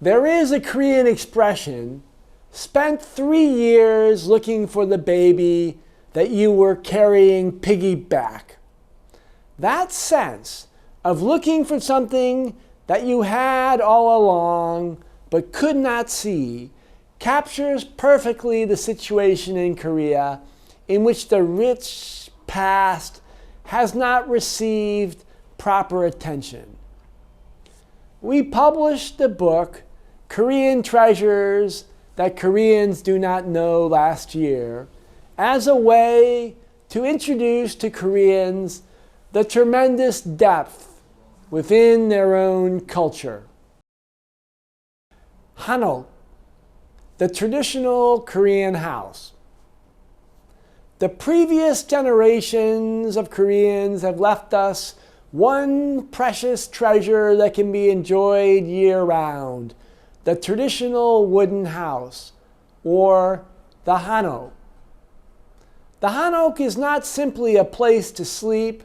There is a Korean expression, spent 3 years looking for the baby that you were carrying piggyback. That sense of looking for something that you had all along but could not see captures perfectly the situation in Korea in which the rich past has not received proper attention. We published the book Korean Treasures That Koreans Do Not Know last year as a way to introduce to Koreans the tremendous depth within their own culture. Hanok, the traditional Korean house. The previous generations of Koreans have left us one precious treasure that can be enjoyed year-round, the traditional wooden house, or the hanok. The hanok is not simply a place to sleep.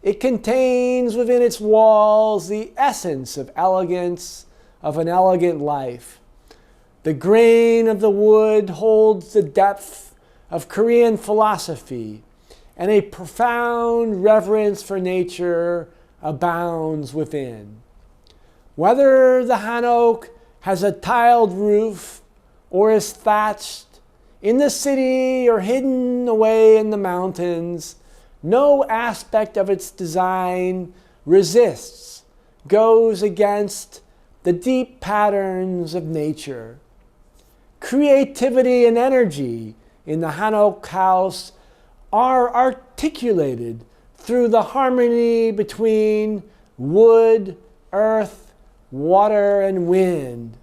It contains within its walls the essence of elegance, of an elegant life. The grain of the wood holds the depth of Korean philosophy, and a profound reverence for nature abounds within. Whether the hanok has a tiled roof or is thatched, in the city or hidden away in the mountains, no aspect of its design resists, goes against the deep patterns of nature. Creativity and energy in the hanok house are articulated through the harmony between wood, earth, water, and wind.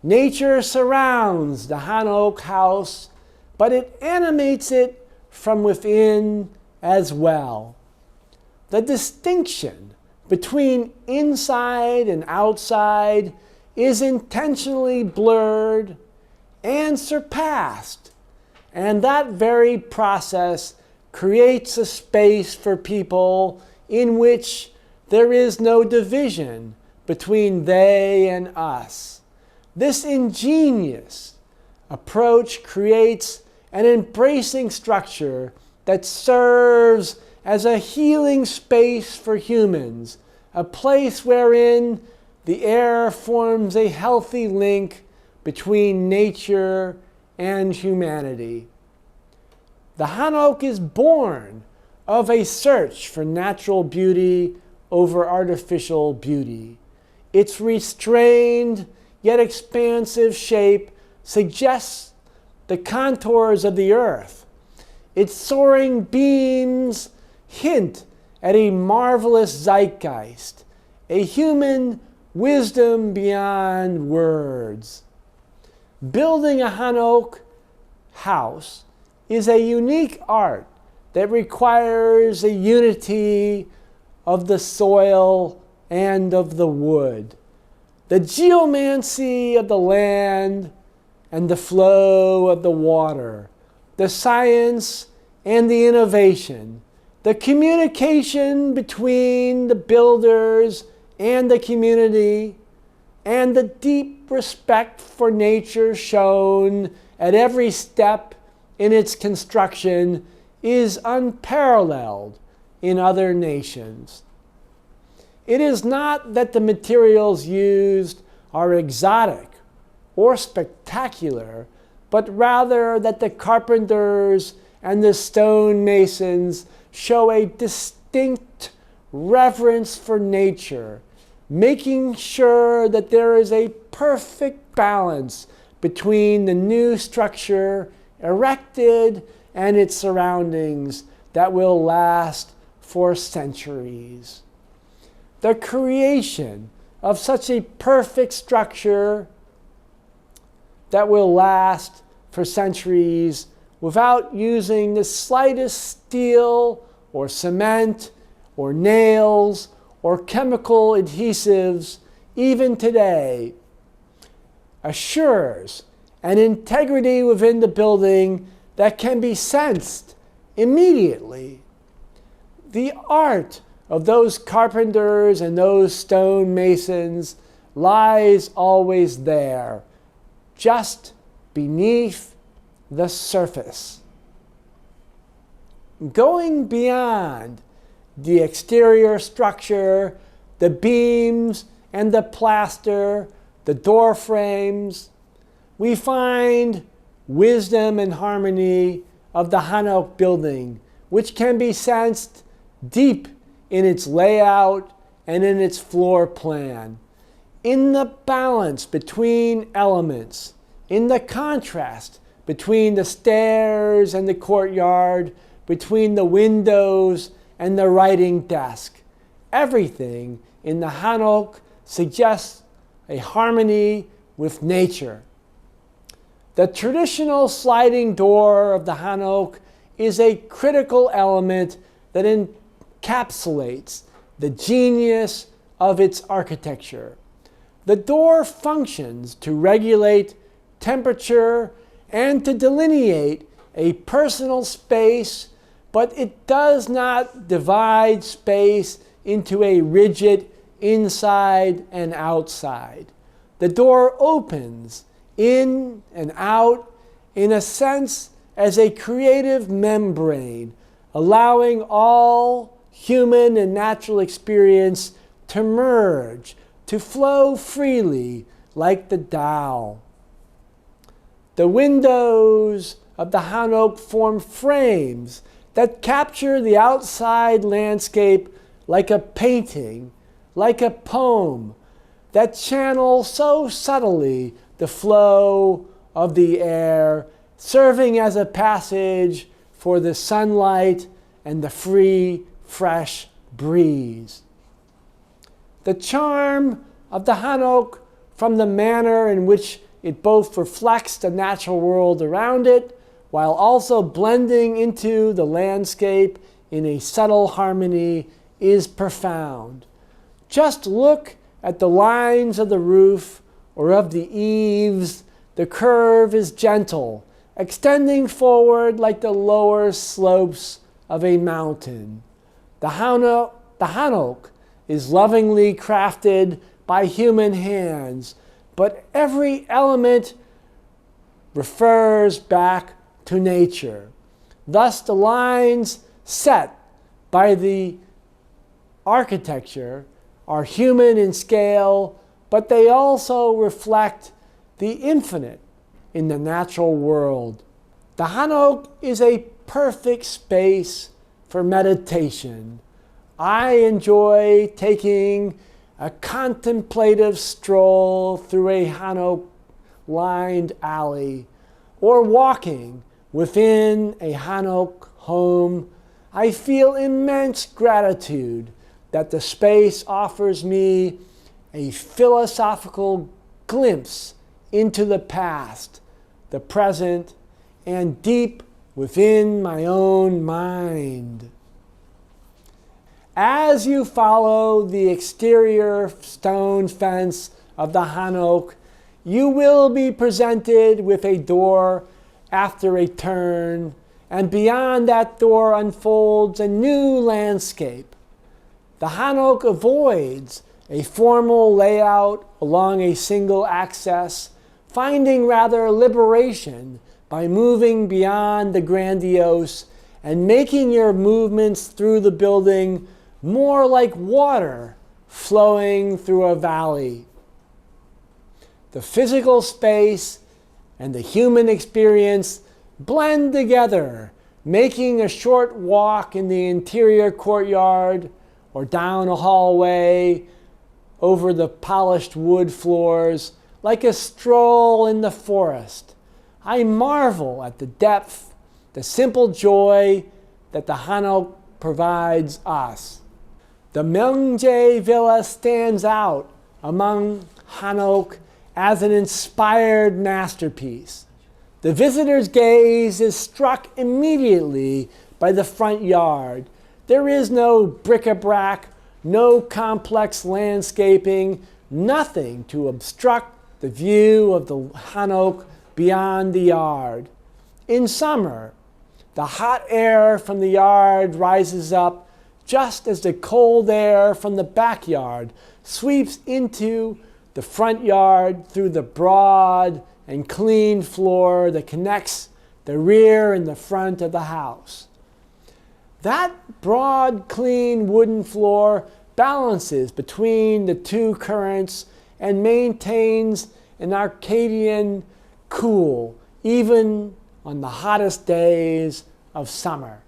Nature surrounds the hanok house, but it animates it from within as well. The distinction between inside and outside is intentionally blurred and surpassed, and that very process creates a space for people in which there is no division between they and us. This ingenious approach creates an embracing structure that serves as a healing space for humans, a place wherein the air forms a healthy link between nature and humanity. The hanok is born of a search for natural beauty over artificial beauty. Its restrained yet expansive shape suggests the contours of the earth. Its soaring beams hint at a marvelous zeitgeist, a human wisdom beyond words. Building a hanok house is a unique art that requires a unity of the soil and of the wood, the geomancy of the land and the flow of the water, the science and the innovation, the communication between the builders and the community, and the deep respect for nature shown at every step in its construction is unparalleled in other nations. It is not that the materials used are exotic or spectacular, but rather that the carpenters and the stonemasons show a distinct reverence for nature, making sure that there is a perfect balance between the new structure erected and its surroundings that will last for centuries. The creation of such a perfect structure that will last for centuries without using the slightest steel or cement or nails or chemical adhesives, even today, assures an integrity within the building that can be sensed immediately. The art of those carpenters and those stonemasons lies always there, just beneath the surface. Going beyond the exterior structure, the beams and the plaster, the door frames, we find wisdom and harmony of the Hanok building, which can be sensed deep in its layout and in its floor plan, in the balance between elements, in the contrast between the stairs and the courtyard, between the windows and the writing desk. Everything in the Hanok suggests a harmony with nature. The traditional sliding door of the Hanok is a critical element that encapsulates the genius of its architecture. The door functions to regulate temperature and to delineate a personal space, but it does not divide space into a rigid inside and outside. The door opens in and out, in a sense, as a creative membrane, allowing all human and natural experience to merge, to flow freely like the Tao. The windows of the Hanok form frames that capture the outside landscape like a painting, like a poem, that channel so subtly the flow of the air, serving as a passage for the sunlight and the free, fresh breeze. The charm of the Hanok, from the manner in which it both reflects the natural world around it, while also blending into the landscape in a subtle harmony, is profound. Just look at the lines of the roof or of the eaves. The curve is gentle, extending forward like the lower slopes of a mountain. The Hanok is lovingly crafted by human hands, but every element refers back to nature. Thus, the lines set by the architecture are human in scale, but they also reflect the infinite in the natural world. The Hanok is a perfect space for meditation. I enjoy taking a contemplative stroll through a Hanok-lined alley, or walking within a Hanok home. I feel immense gratitude that the space offers me a philosophical glimpse into the past, the present, and deep within my own mind. As you follow the exterior stone fence of the Hanok, you will be presented with a door after a turn, and beyond that door unfolds a new landscape. The Hanok avoids a formal layout along a single axis, finding rather liberation by moving beyond the grandiose and making your movements through the building more like water flowing through a valley. The physical space and the human experience blend together, making a short walk in the interior courtyard or down a hallway over the polished wood floors like a stroll in the forest. I marvel at the depth, the simple joy that the Hanok provides us. The Myeongjae Villa stands out among Hanok as an inspired masterpiece. The visitor's gaze is struck immediately by the front yard. There is no bric-a-brac, no complex landscaping, nothing to obstruct the view of the Hanok beyond the yard. In summer, the hot air from the yard rises up just as the cold air from the backyard sweeps into the the front yard through the broad and clean floor that connects the rear and the front of the house. That broad, clean wooden floor balances between the two currents and maintains an Arcadian cool, even on the hottest days of summer.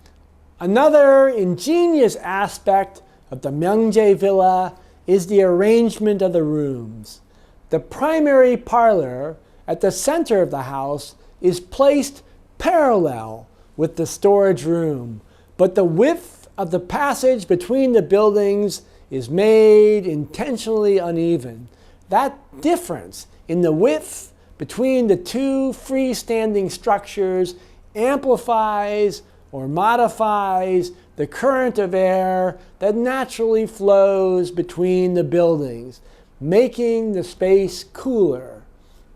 Another ingenious aspect of the Myeongjae Villa is the arrangement of the rooms. The primary parlor at the center of the house is placed parallel with the storage room, but the width of the passage between the buildings is made intentionally uneven. That difference in the width between the two freestanding structures amplifies or modifies the current of air that naturally flows between the buildings, making the space cooler.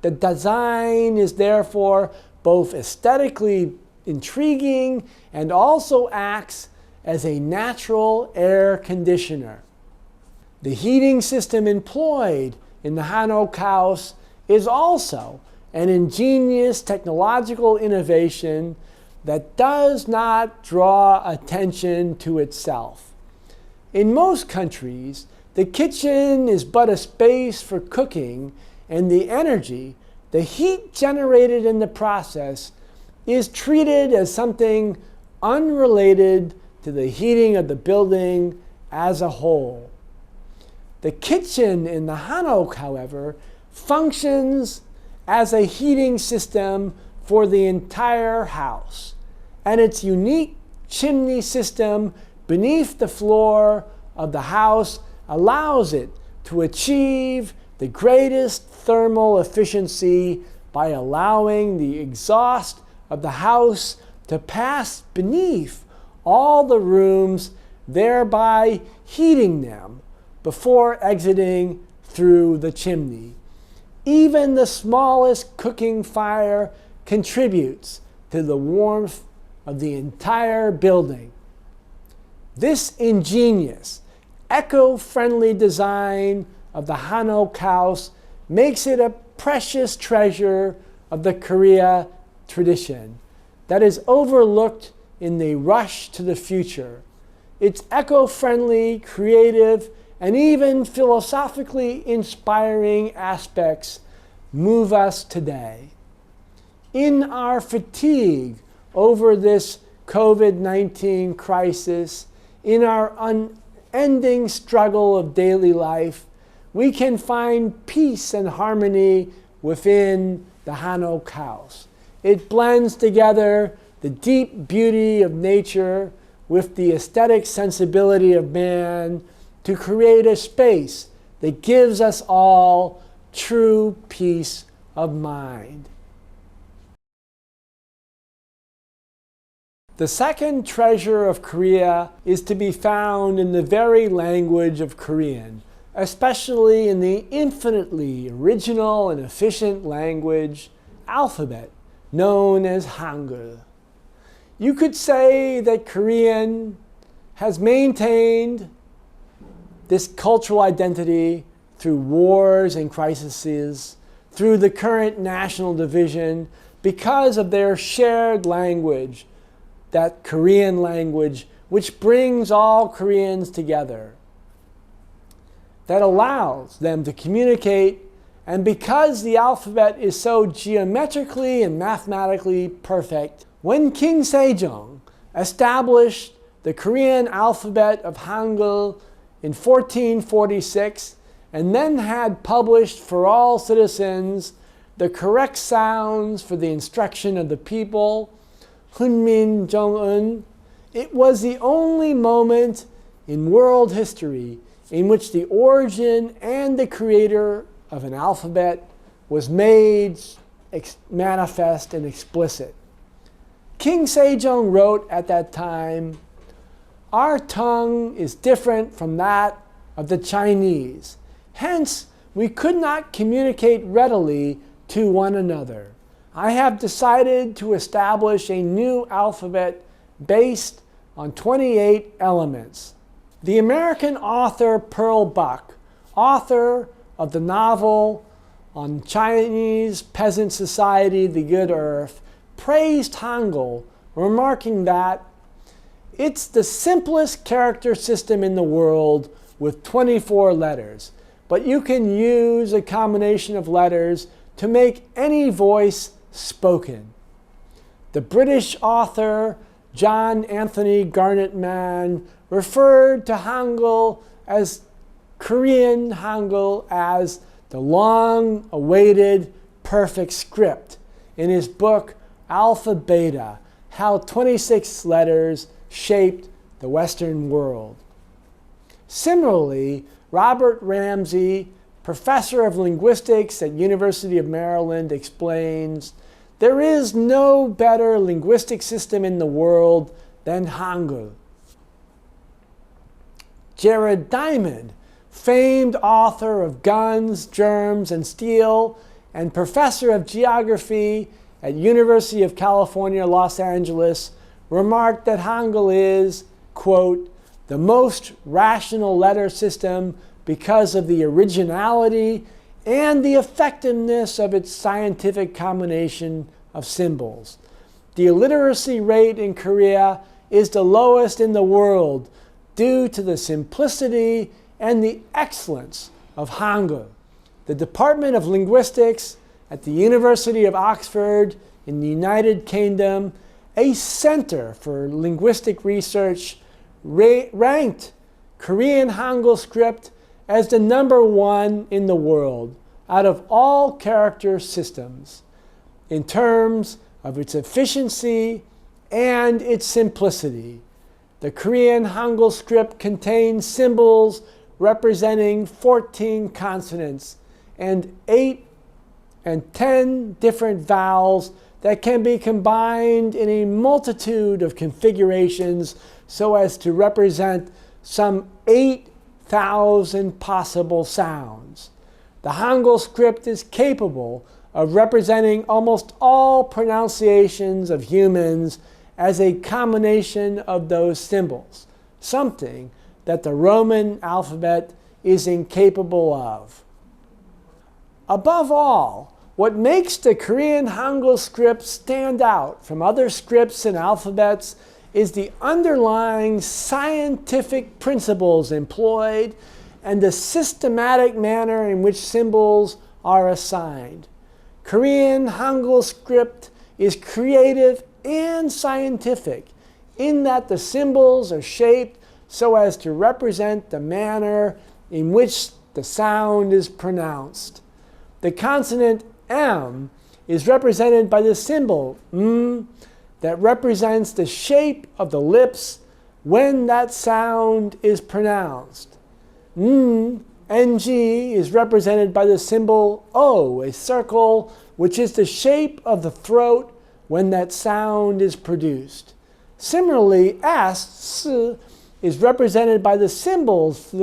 The design is therefore both aesthetically intriguing and also acts as a natural air conditioner. The heating system employed in the Hanok house is also an ingenious technological innovation that does not draw attention to itself. In most countries, the kitchen is but a space for cooking, and the energy, the heat generated in the process, is treated as something unrelated to the heating of the building as a whole. The kitchen in the Hanok, however, functions as a heating system for the entire house, and its unique chimney system beneath the floor of the house allows it to achieve the greatest thermal efficiency by allowing the exhaust of the house to pass beneath all the rooms, thereby heating them before exiting through the chimney. Even the smallest cooking fire contributes to the warmth of the entire building. This ingenious, eco-friendly design of the Hanok house makes it a precious treasure of the Korea tradition that is overlooked in the rush to the future. Its eco-friendly, creative, and even philosophically inspiring aspects move us today. In our fatigue over this COVID-19 crisis, in our unending struggle of daily life, we can find peace and harmony within the Hanok house. It blends together the deep beauty of nature with the aesthetic sensibility of man to create a space that gives us all true peace of mind. The second treasure of Korea is to be found in the very language of Korean, especially in the infinitely original and efficient language alphabet known as Hangul. You could say that Korean has maintained this cultural identity through wars and crises, through the current national division, because of their shared language, that Korean language, which brings all Koreans together, that allows them to communicate, and because the alphabet is so geometrically and mathematically perfect, when King Sejong established the Korean alphabet of Hangul in 1446, and then had published for all citizens the correct sounds for the instruction of the people, Hunmin Jong-un, it was the only moment in world history in which the origin and the creator of an alphabet was made manifest and explicit. King Sejong wrote at that time, "Our tongue is different from that of the Chinese. Hence, we could not communicate readily to one another. I have decided to establish a new alphabet based on 28 elements." The American author Pearl Buck, author of the novel on Chinese peasant society, The Good Earth, praised Hangul, remarking that it's the simplest character system in the world with 24 letters, but you can use a combination of letters to make any voice spoken. The British author John Anthony Garnet Mann referred to Hangul as Korean Hangul as the long-awaited perfect script in his book Alpha Beta, How 26 Letters Shaped the Western World. Similarly, Robert Ramsey, professor of linguistics at University of Maryland, explains, there is no better linguistic system in the world than Hangul. Jared Diamond, famed author of Guns, Germs, and Steel, and professor of geography at University of California, Los Angeles, remarked that Hangul is, quote, the most rational letter system because of the originality and the effectiveness of its scientific combination of symbols. The illiteracy rate in Korea is the lowest in the world due to the simplicity and the excellence of Hangul. The Department of Linguistics at the University of Oxford in the United Kingdom, a center for linguistic research, ranked Korean Hangul script as the #1 in the world out of all character systems in terms of its efficiency and its simplicity. The Korean Hangul script contains symbols representing 14 consonants and 8 and 10 different vowels that can be combined in a multitude of configurations so as to represent some 8,000 possible sounds. The Hangul script is capable of representing almost all pronunciations of humans as a combination of those symbols, something that the Roman alphabet is incapable of. Above all, what makes the Korean Hangul script stand out from other scripts and alphabets is the underlying scientific principles employed and the systematic manner in which symbols are assigned. Korean Hangul script is creative and scientific in that the symbols are shaped so as to represent the manner in which the sound is pronounced. The consonant M is represented by the symbol that represents the shape of the lips when that sound is pronounced. NG is represented by the symbol O, a circle which is the shape of the throat when that sound is produced. Similarly, S is represented by the symbols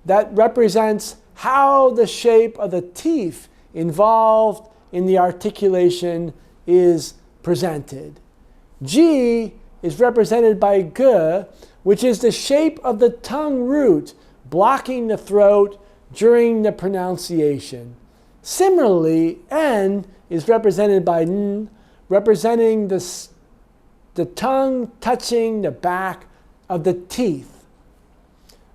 that represents how the shape of the teeth involved in the articulation is presented. G is represented by G, which is the shape of the tongue root blocking the throat during the pronunciation. Similarly, N is represented by N, representing the tongue touching the back of the teeth.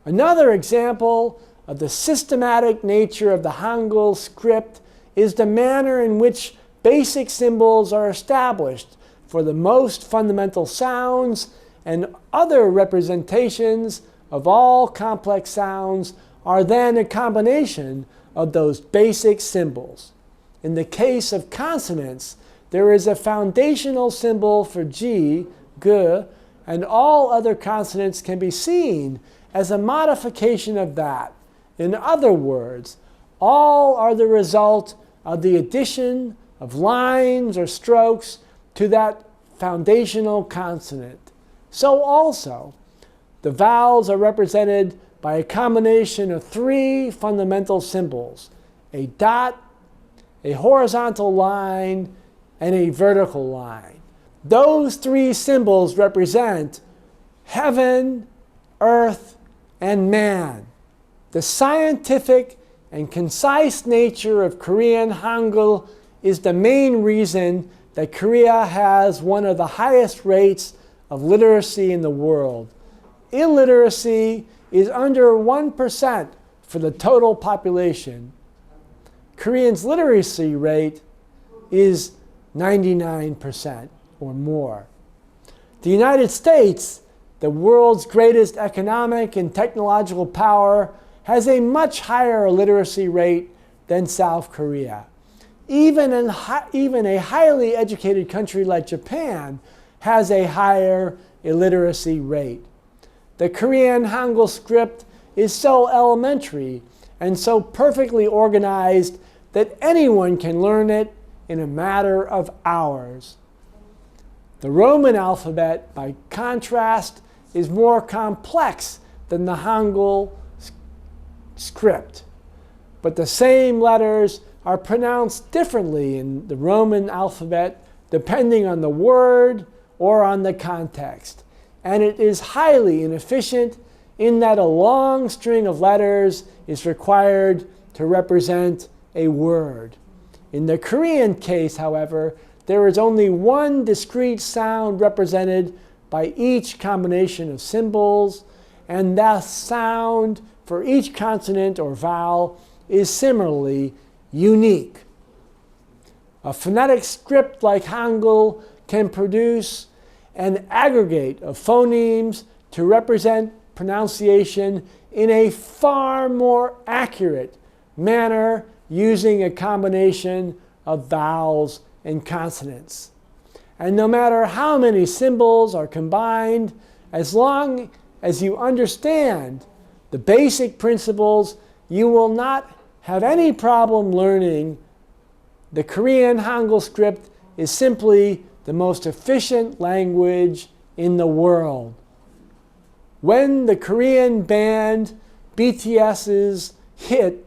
Another example of the systematic nature of the Hangul script is the manner in which basic symbols are established for the most fundamental sounds, and other representations of all complex sounds are then a combination of those basic symbols. In the case of consonants, there is a foundational symbol for G, G, and all other consonants can be seen as a modification of that. In other words, all are the result of the addition of lines or strokes to that foundational consonant. So also, the vowels are represented by a combination of 3 fundamental symbols: a dot, a horizontal line, and a vertical line. Those 3 symbols represent heaven, earth, and man. The scientific and concise nature of Korean Hangul is the main reason that Korea has one of the highest rates of literacy in the world. Illiteracy is under 1% for the total population. Koreans' literacy rate is 99% or more. The United States, the world's greatest economic and technological power, has a much higher literacy rate than South Korea. Even a highly educated country like Japan has a higher illiteracy rate. The Korean Hangul script is so elementary and so perfectly organized that anyone can learn it in a matter of hours. The Roman alphabet, by contrast, is more complex than the Hangul script, but the same letters are pronounced differently in the Roman alphabet depending on the word or on the context. And it is highly inefficient in that a long string of letters is required to represent a word. In the Korean case, however, there is only one discrete sound represented by each combination of symbols, and that sound for each consonant or vowel is similarly unique. A phonetic script like Hangul can produce an aggregate of phonemes to represent pronunciation in a far more accurate manner using a combination of vowels and consonants. And no matter how many symbols are combined, as long as you understand the basic principles, you will not have any problem learning. The Korean Hangul script is simply the most efficient language in the world. When the Korean band BTS's hit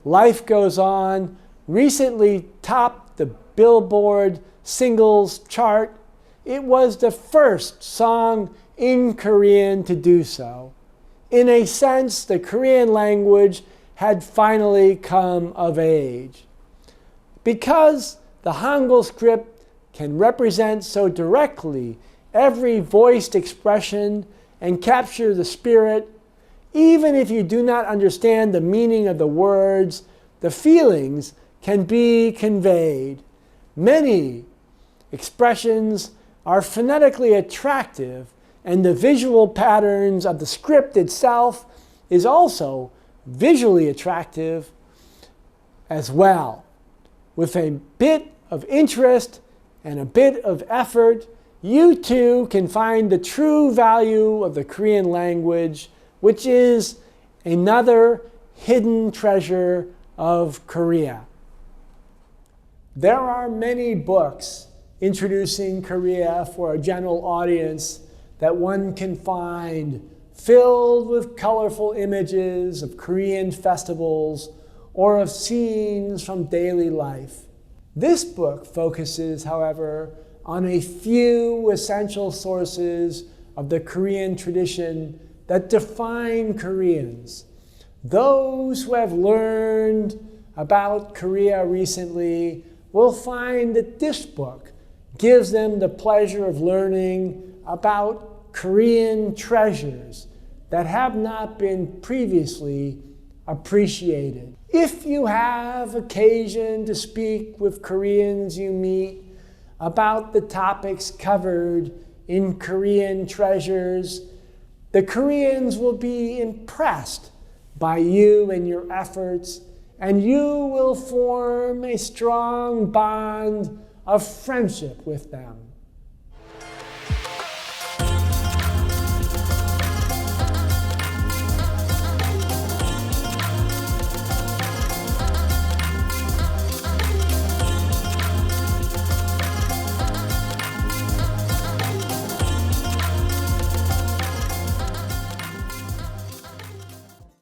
Life Goes On recently topped the Billboard singles chart, it was the first song in Korean to do so. In a sense, the Korean language had finally come of age. Because the Hangul script can represent so directly every voiced expression and capture the spirit, even if you do not understand the meaning of the words, the feelings can be conveyed. Many expressions are phonetically attractive, and the visual patterns of the script itself is also visually attractive as well. With a bit of interest and a bit of effort, you too can find the true value of the Korean language, which is another hidden treasure of Korea. There are many books introducing Korea for a general audience that one can find filled with colorful images of Korean festivals or of scenes from daily life. This book focuses, however, on a few essential sources of the Korean tradition that define Koreans. Those who have learned about Korea recently will find that this book gives them the pleasure of learning about Korean treasures that have not been previously appreciated. If you have occasion to speak with Koreans you meet about the topics covered in Korean treasures, the Koreans will be impressed by you and your efforts, and you will form a strong bond of friendship with them.